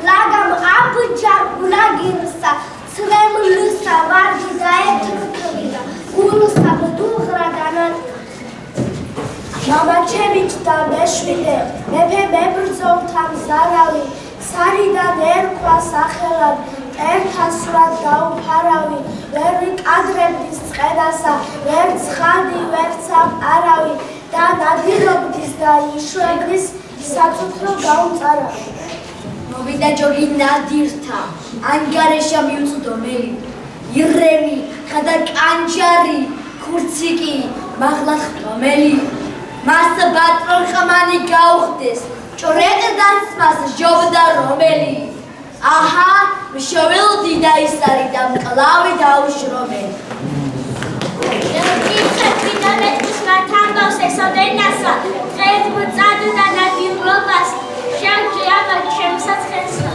Lagam abjar ulagirsa, svem lusa vargi მეშვიდე მეფე მებრძოლთა მზარავი სარიდან ერქვა სახელად ერთა სრად დაუფარავი ვერ ვიკადრებდის წყედასა ვერ ცხადი ვერცამ არავი და ნადირობდის და იშვებდის საწუთრო გაუწარავი მოვიდა ჯოგი ნადირთა ანგარეშა მიუწვდომელი ირემი ხადა კანჯარი ქურციკი მაღლა ხტომელი მას ბატრონ ხამანი გაუხდეს ჭრედდას მას ჟობდა რომელი აჰა მშოველდი და ისარი და მკლავი დაუშრომელი კითხები და მეტყვის მათ ამბავს ესოდენასა დღეს მოწადდა ნადირობას შევჭი ამათ შემსაცხენსა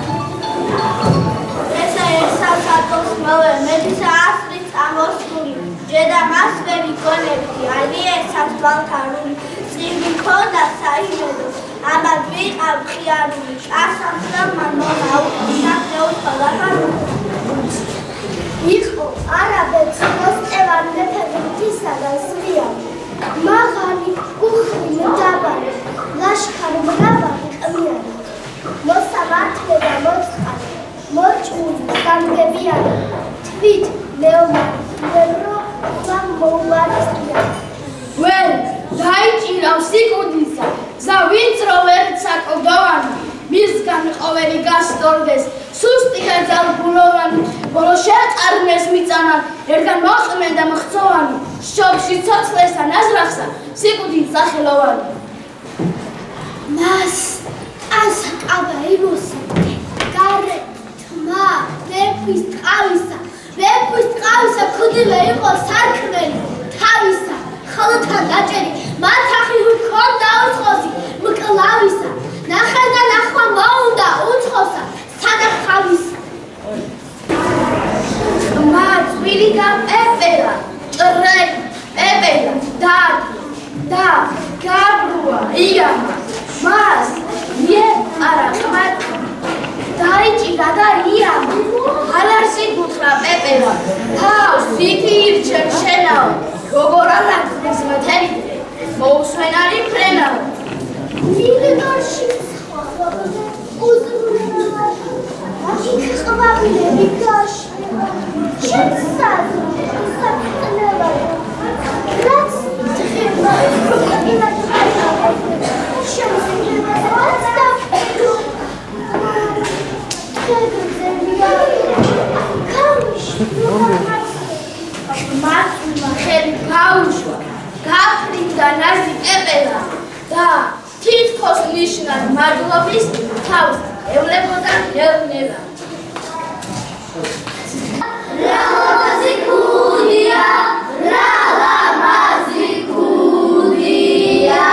ესა ესახატოს მოვე მეფის ასრით წამოსული ჯედა მასვე ვიგონებდი ალი ესას ბალთარული წივი ქონდა საიმედო ამად ვიყავ ხიარული ასამსა მან მომაუხდა დაუწყალახარული იყო არაბეთს მოსტევან მეფეებისა და ზრიანი მაღალი უხვი მდაბარი ლაშქარი მრავალი ყმიანი მოსამართლე და მოწყალე მოჭმული გამგებიანი თვით მეომარი მოუმარცხია ვერ დაიჭირავ სიკვდისა გზა ვინც რო ვერ საკოდოვანი მისგან ყოველი გასტორდეს სუსტი ხერძალბულოვანი ბოლო შეყარმეს მიწამან ერთგან მოყმენ და მხცოვანი შობში ცოცხლესთან აზრახსა სიკვდით სახელოვანი მას ასაკაბა იმოსა გარე თმა მეფის ტყავისა ქუდივე იყო სარქმელი თავისა ხოლოთან დაჭერი მათახი ჰქონდა უცხოსი მკლავისა ნახე და ნახვა მოუნდა უცხოსა სანახავისა მაწვილი და პეპელა ჭრელი პეპელა და გაბრუა იანა მას არა ყმად დაიჭირა და იანა ალარსი გუთხრა პეპელა თავს ვიქი ირჩევ შენაო როგორ ალაგდეს მეთერი მოუსვენარი ფრენაო მილდორში უზრუნველა იქ ყვავილები გაშლება შეცადო საკნელა რაც ხება ნაზი პეპელა და თითქოს ნიშნად მადლობის თავს ევლებოდა ელნელა რა ლამაზი ქუდია რა ლამაზი ქუდია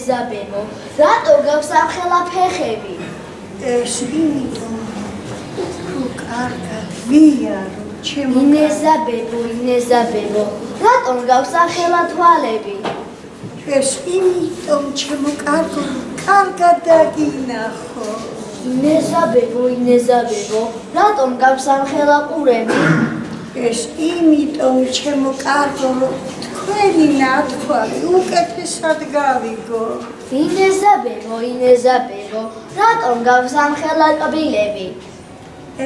ინეზაბებო, რატო გავსამხელა ფეხები? ეს იმიტომ, რომ კარგად ვიარო, ჩემო ინეზაბებო, რატომ გავსამხელა თვალები? ეს იმიტომ, ჩემო კარგო, კარგად დაგინახო. ინეზაბებო, რატომ გავსამხელა ყურები? ეს იმიტომ ჩემო კარგო რომ თქვენი ნათქვამი უკეთესად გავიგო. ინეზა ბებო, რატომ გავსამხელა კბილები?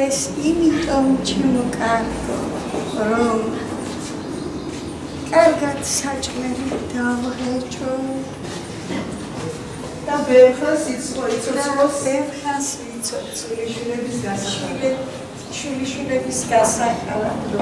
ეს იმიტომ ჩემო კარგო რომ კარგად საჭმელი დავღეჭო. და ბევრხანს იცოცხლოს შვილიშვილების გასაყარად.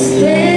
Say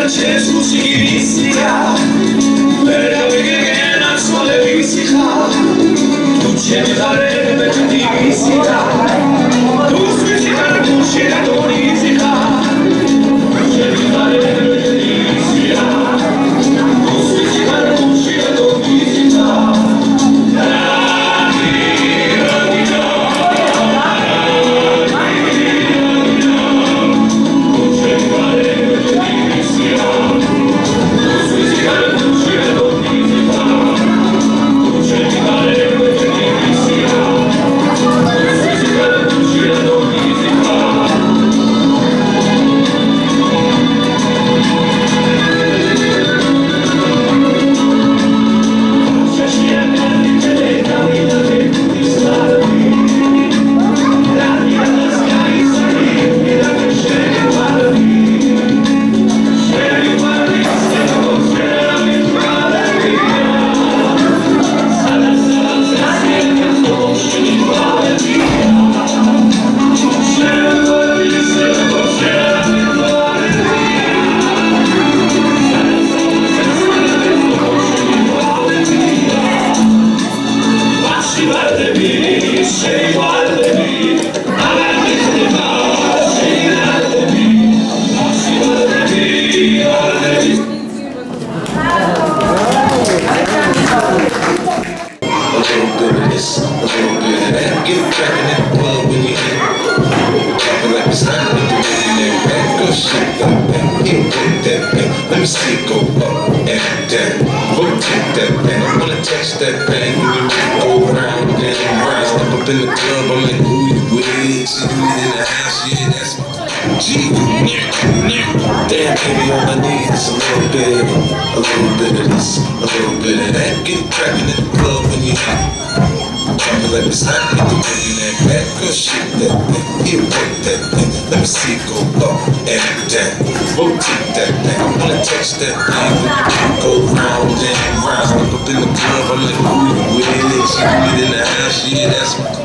Jesus, que me ensina, Let me see it go up and down. Rotate that thing. I wanna touch that thing. When you go round and round. Step up in the club, I'm like, who you with? See you in the house, yeah, that's G. Damn, baby, all I need is a little bit of this, a little bit of that. Get it crackin' in the club when you hot. Trying like this hot, get the money in that back. Girl, shake that thing, yeah, work that thing. Let me see it go up and down. Rotate that thing, I wanna touch that thing. Go round and round. Step up in the club, I'm like, who you with? See you in the house, yeah, that's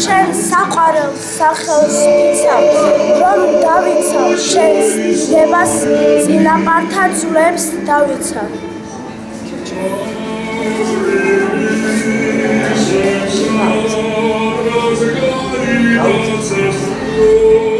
შენ საყვარელ სახელს ვიცავ, რომ დავიცავ შენს დებას, წინაპართა ძვლებს დავიცავ. Oh,